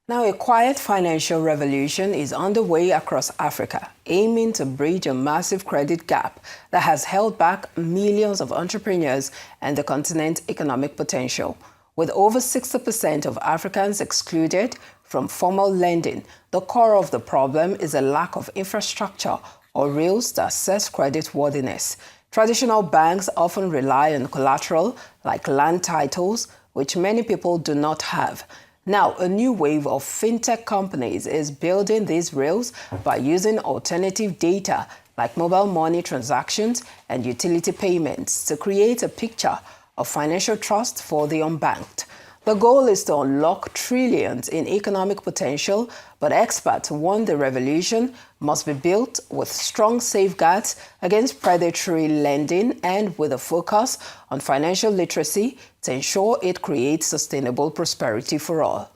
Now, a quiet financial revolution is underway across Africa, aiming to bridge a massive credit gap that has held back millions of entrepreneurs and the continent's economic potential. With over 60% of Africans excluded from formal lending, the core of the problem is a lack of infrastructure or rails to assess creditworthiness. Traditional banks often rely on collateral like land titles, which many people do not have. Now, a new wave of fintech companies is building these rails by using alternative data like mobile money transactions and utility payments to create a picture of financial trust for the unbanked. The goal is to unlock trillions in economic potential, but experts warn the revolution must be built with strong safeguards against predatory lending and with a focus on financial literacy to ensure it creates sustainable prosperity for all.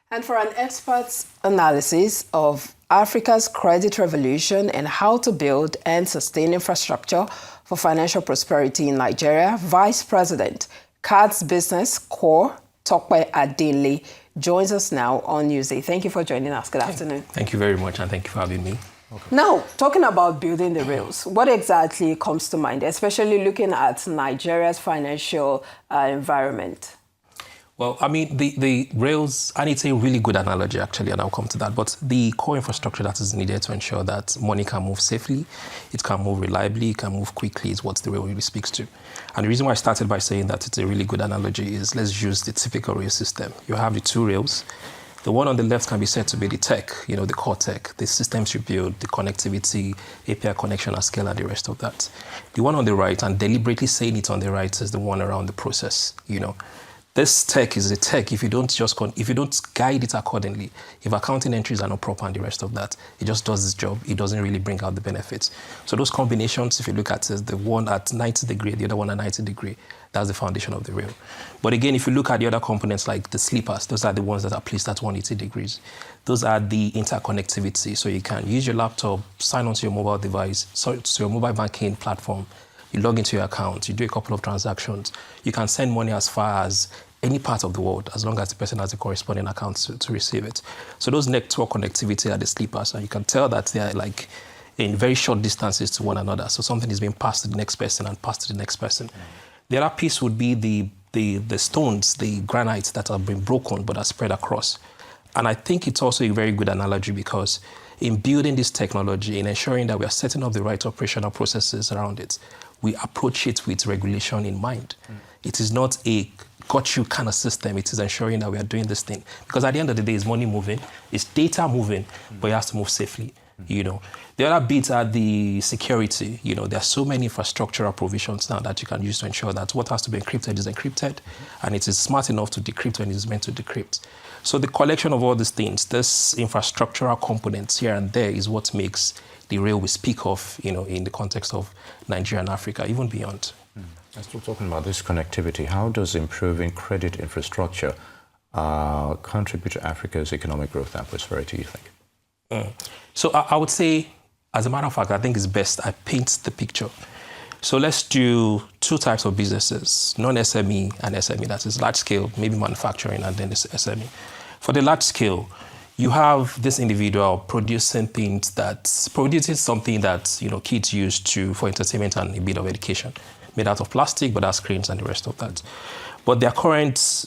And for an expert's analysis of Africa's credit revolution and how to build and sustain infrastructure for financial prosperity in Nigeria, Vice President, Cards Business Core, Tope Adenle, joins us now on Newsday. Thank you for joining us. Good afternoon. Thank you very much, and thank you for having me. Okay. Now, talking about building the rails, what exactly comes to mind, especially looking at Nigeria's financial environment? Well, I mean, the rails, and it's a really good analogy, actually, and I'll come to that, but the core infrastructure that is needed to ensure that money can move safely, it can move reliably, it can move quickly is what the rail really speaks to. And the reason why I started by saying that it's a really good analogy is let's use the typical rail system. You have the two rails. The one on the left can be said to be the tech, the core tech, the systems you build, the connectivity, API connection at scale, and the rest of that. The one on the right, and deliberately saying it on the right, is the one around the process, This tech is a tech if you don't guide it accordingly. If accounting entries are not proper and the rest of that, it just does its job. It doesn't really bring out the benefits. So those combinations, if you look at the one at 90 degree, the other one at 90 degree, that's the foundation of the rail. But again, if you look at the other components like the sleepers, those are the ones that are placed at 180 degrees. Those are the interconnectivity. So you can use your laptop, sign onto your mobile device, to your mobile banking platform. You log into your account, you do a couple of transactions. You can send money as far as any part of the world, as long as the person has a corresponding account to receive it. So those network connectivity are the sleepers, and you can tell that they are like in very short distances to one another. So something is being passed to the next person and passed to the next person. The other piece would be the stones, the granites that have been broken but are spread across. And I think it's also a very good analogy because in building this technology, in ensuring that we are setting up the right operational processes around it, we approach it with regulation in mind. It is not a got you kind of system. It is ensuring that we are doing this thing. Because at the end of the day, it's money moving, it's data moving, but it has to move safely, The other bits are the security. There are so many infrastructural provisions now that you can use to ensure that what has to be encrypted is encrypted, and it is smart enough to decrypt when it is meant to decrypt. So the collection of all these things, this infrastructural components here and there is what makes the rail we speak of, in the context of Nigeria and Africa, even beyond. Still talking about this connectivity, how does improving credit infrastructure contribute to Africa's economic growth and prosperity, you think? So I would say, as a matter of fact, I think it's best I paint the picture. So let's do two types of businesses, non-SME and SME, that is large scale, maybe manufacturing, and then this SME. For the large scale, you have this individual producing something that kids use for entertainment and a bit of education, made out of plastic, but has screens and the rest of that. But their current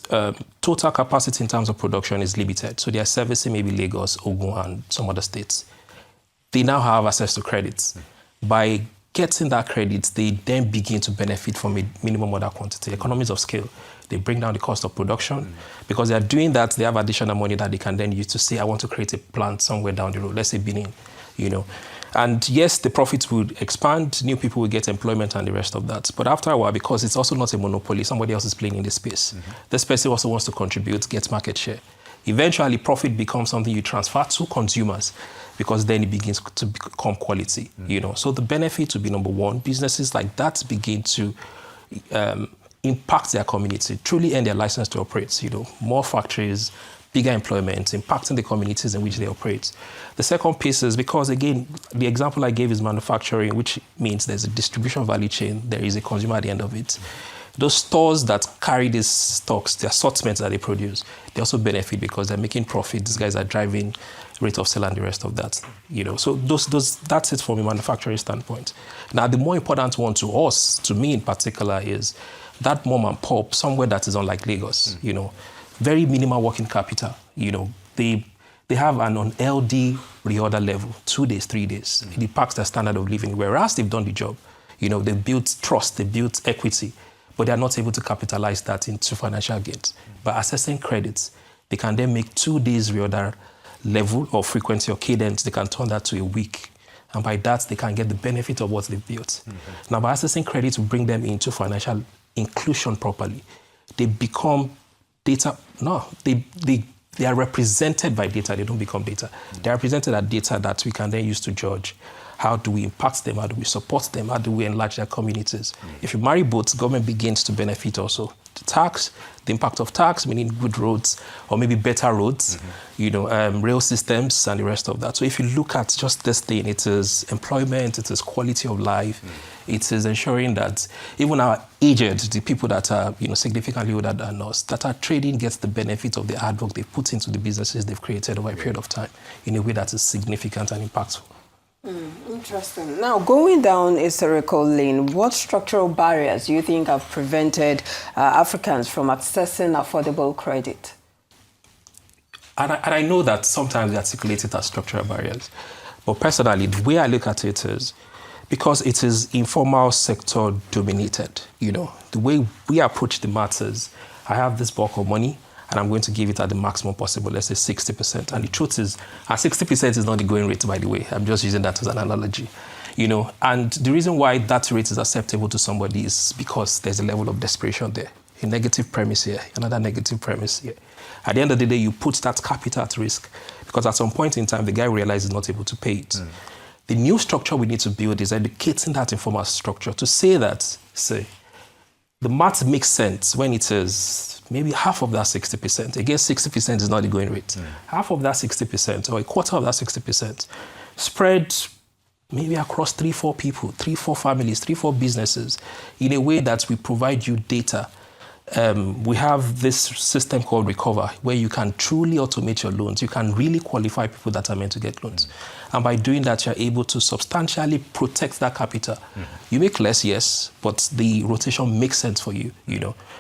total capacity in terms of production is limited. So they are servicing maybe Lagos, Ogun, and some other states. They now have access to credits. By getting that credit, they then begin to benefit from a minimum order quantity, economies of scale. They bring down the cost of production. Because they are doing that, they have additional money that they can then use to say, I want to create a plant somewhere down the road, let's say Benin, And yes, the profits would expand, new people will get employment and the rest of that. But after a while, because it's also not a monopoly, somebody else is playing in this space. This person also wants to contribute, get market share. Eventually, profit becomes something you transfer to consumers because then it begins to become quality, So the benefit would be, number one, businesses like that begin to impact their community, truly earn their license to operate, more factories, bigger employment, impacting the communities in which they operate. The second piece is because, again, the example I gave is manufacturing, which means there's a distribution value chain, there is a consumer at the end of it. those stores that carry these stocks, the assortments that they produce, they also benefit because they're making profit. These guys are driving rate of sale and the rest of that. So that's it from a manufacturing standpoint. Now, the more important one to us, to me in particular, is that mom and pop somewhere that is unlike Lagos. Very minimal working capital. They have an on LD reorder level, 2 days, 3 days. It impacts their standard of living, whereas they've done the job. They built trust, they built equity, but they're not able to capitalize that into financial gains. By assessing credits, they can then make 2 days reorder level or frequency or cadence, they can turn that to a week. And by that, they can get the benefit of what they've built. Now, by assessing credits to bring them into financial inclusion properly, they become data. No, they are represented by data. They don't become data. They are represented as data that we can then use to judge how do we impact them, how do we support them, how do we enlarge their communities. If you marry both, government begins to benefit also. The impact of tax, meaning good roads or maybe better roads, rail systems and the rest of that. So if you look at just this thing, it is employment, it is quality of life, it is ensuring that even our aged, the people that are significantly older than us, that are trading gets the benefit of the hard work they've put into the businesses they've created over a period of time in a way that is significant and impactful. Interesting. Now, going down a historical lane, what structural barriers do you think have prevented Africans from accessing affordable credit? And I know that sometimes we articulate it as structural barriers. But personally, the way I look at it is because it is informal sector dominated. The way we approach the matters, I have this bulk of money, and I'm going to give it at the maximum possible, let's say 60%. And the truth is, 60% is not the going rate, by the way. I'm just using that as an analogy. And the reason why that rate is acceptable to somebody is because there's a level of desperation there. A negative premise here, another negative premise here. At the end of the day, you put that capital at risk because at some point in time, the guy realizes he's not able to pay it. The new structure we need to build is educating that informal structure to say that, the math makes sense when it is maybe half of that 60%. Again, 60% is not the going rate. Half of that 60% or a quarter of that 60% spread maybe across 3-4 people, 3-4 families, 3-4 businesses in a way that we provide you data. We have this system called Recover where you can truly automate your loans. You can really qualify people that are meant to get loans. And by doing that, you're able to substantially protect that capital. You make less, yes, but the rotation makes sense for you,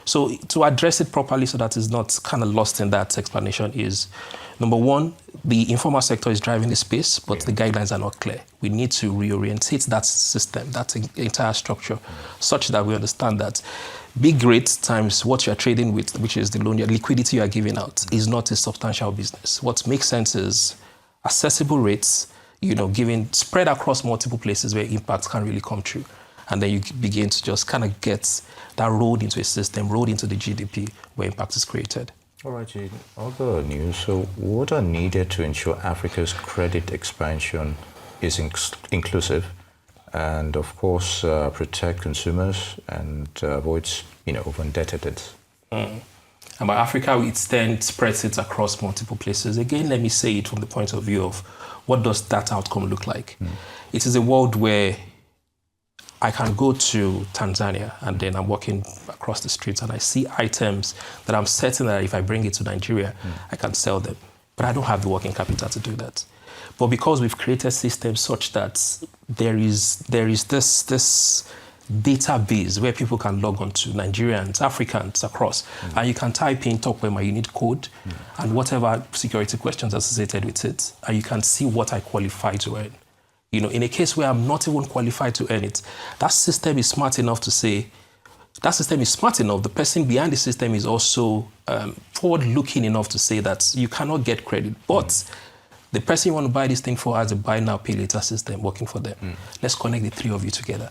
So to address it properly so that it's not kind of lost in that explanation is, number one, the informal sector is driving the space, but the guidelines are not clear. We need to reorientate that system, that entire structure, such that we understand that big rates times what you're trading with, which is the loan, your liquidity you are giving out, is not a substantial business. What makes sense is accessible rates, given spread across multiple places where impacts can really come true. And then you begin to just kind of get that rolled into a system, rolled into the GDP where impact is created. All right, Jane. Other news. So what are needed to ensure Africa's credit expansion is inclusive and, of course, protect consumers and avoids, over-indebtedness? And by Africa, it then spreads it across multiple places. Again, let me say it from the point of view of what does that outcome look like? It is a world where I can go to Tanzania and then I'm walking across the streets and I see items that I'm certain that if I bring it to Nigeria, I can sell them. But I don't have the working capital to do that. But because we've created systems such that there is this database where people can log on to, Nigerians, Africans across, and you can type in Tope my unit code and whatever security questions associated with it, and you can see what I qualify to earn. In a case where I'm not even qualified to earn it, that system is smart enough to say, the person behind the system is also forward-looking enough to say that you cannot get credit, but the person you want to buy this thing for has a buy now, pay later system working for them. Let's connect the three of you together.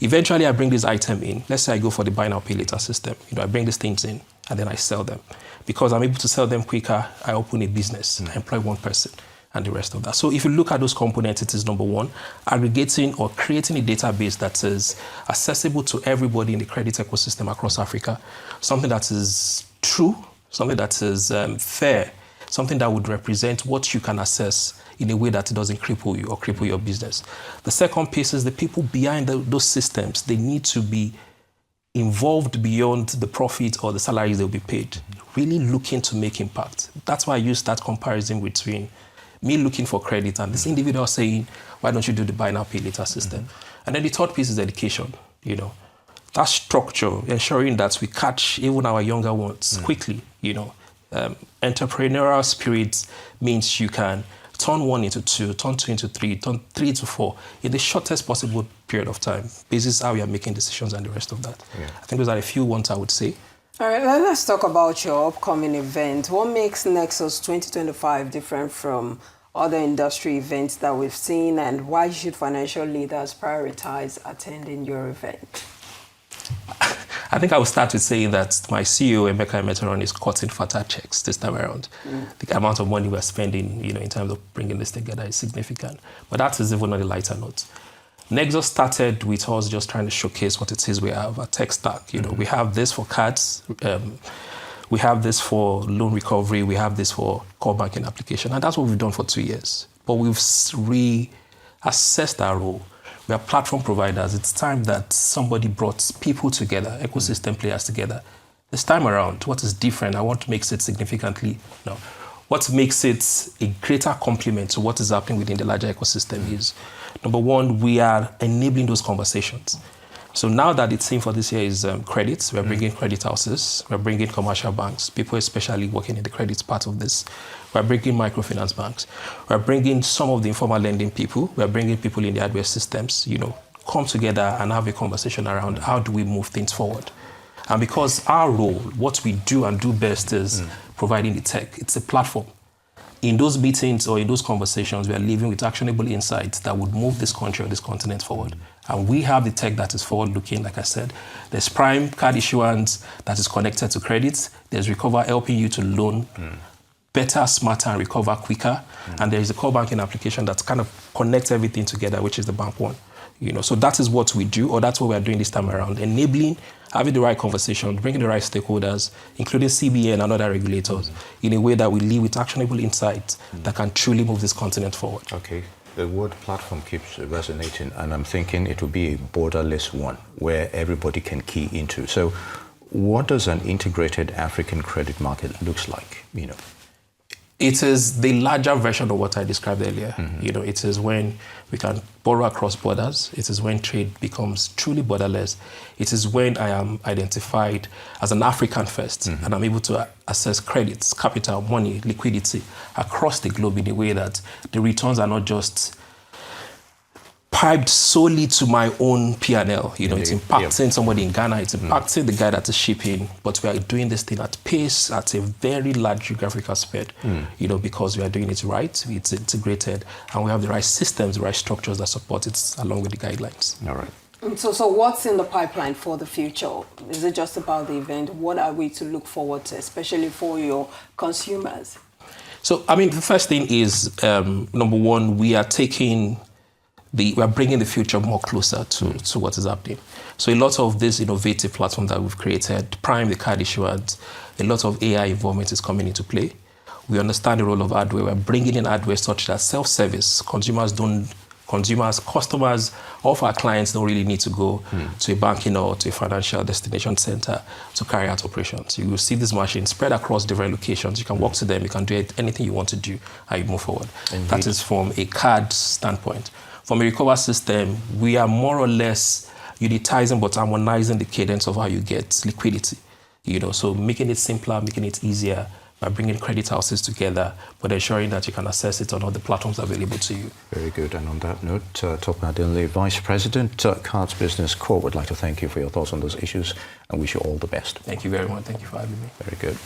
Eventually, I bring this item in. Let's say I go for the buy now, pay later system. I bring these things in and then I sell them. Because I'm able to sell them quicker, I open a business, I employ one person and the rest of that. So if you look at those components, it is number one, aggregating or creating a database that is accessible to everybody in the credit ecosystem across Africa, something that is true, something that is fair, something that would represent what you can assess in a way that it doesn't cripple you or cripple your business. The second piece is the people behind those systems. They need to be involved beyond the profit or the salaries they'll be paid, really looking to make impact. That's why I use that comparison between me looking for credit and this individual saying, why don't you do the buy now, pay later system? And then the third piece is education, That structure, ensuring that we catch even our younger ones quickly, Entrepreneurial spirit means you can turn 1 into 2, turn 2 into 3, turn 3 to 4 in the shortest possible period of time. This is how we are making decisions and the rest of that. Yeah. I think those are a few ones I would say. All right, let's talk about your upcoming event. What makes Nexus 2025 different from other industry events that we've seen, and why should financial leaders prioritize attending your event? I think I will start with saying that my CEO, Emeka Emeteron, is cutting fatter checks this time around. The amount of money we're spending, in terms of bringing this together is significant. But that is even on a lighter note. Nexus started with us just trying to showcase what it is we have, a tech stack. We have this for cards, we have this for loan recovery, we have this for core banking application, and that's what we've done for 2 years. But we've reassessed our role. We are platform providers. It's time that somebody brought people together, ecosystem players together. This time around, what is different, I want to make it significantly, what makes it a greater complement to what is happening within the larger ecosystem is, number one, we are enabling those conversations. So now that the theme for this year is credits, we're bringing credit houses, we're bringing commercial banks, people especially working in the credit part of this. We're bringing microfinance banks. We're bringing some of the informal lending people. We're bringing people in the hardware systems, come together and have a conversation around how do we move things forward. And because our role, what we do and do best is providing the tech. It's a platform. In those meetings or in those conversations, we are leaving with actionable insights that would move this country or this continent forward. And we have the tech that is forward-looking, like I said. There's Prime card issuance that is connected to credits. There's Recover helping you to loan better, smarter, and recover quicker. And there is a core banking application that kind of connects everything together, which is the Bank One. So that is what we do, or that's what we are doing this time around, enabling, having the right conversation, bringing the right stakeholders, including CBN and other regulators, in a way that we lead with actionable insights that can truly move this continent forward. Okay. The word platform keeps resonating, and I'm thinking it will be a borderless one where everybody can key into. So what does an integrated African credit market looks like, It is the larger version of what I described earlier. It is when we can borrow across borders. It is when trade becomes truly borderless. It is when I am identified as an African first, and I'm able to access credits, capital, money, liquidity across the globe in a way that the returns are not just piped solely to my own P&L. It's impacting somebody in Ghana, it's impacting the guy that is shipping, but we are doing this thing at pace, at a very large geographical spread, because we are doing it right, it's integrated, and we have the right systems, the right structures that support it along with the guidelines. All right. So what's in the pipeline for the future? Is it just about the event? What are we to look forward to, especially for your consumers? So, the first thing is, number one, we are bringing the future more closer to what is happening. So a lot of this innovative platform that we've created, Prime, the card issuance, a lot of AI involvement is coming into play. We understand the role of hardware. We're bringing in hardware such that self-service, customers, all of our clients don't really need to go to a banking or to a financial destination center to carry out operations. You will see these machines spread across different locations. You can walk to them, you can do anything you want to do, and you move forward. Indeed. That is from a card standpoint. From a recover system, we are more or less unitizing but harmonizing the cadence of how you get liquidity. So making it simpler, making it easier by bringing credit houses together, but ensuring that you can access it on all the platforms available to you. Very good. And on that note, Tope Adenle, Vice President, Cards Business Corp, would like to thank you for your thoughts on those issues and wish you all the best. Thank you very much. Thank you for having me. Very good.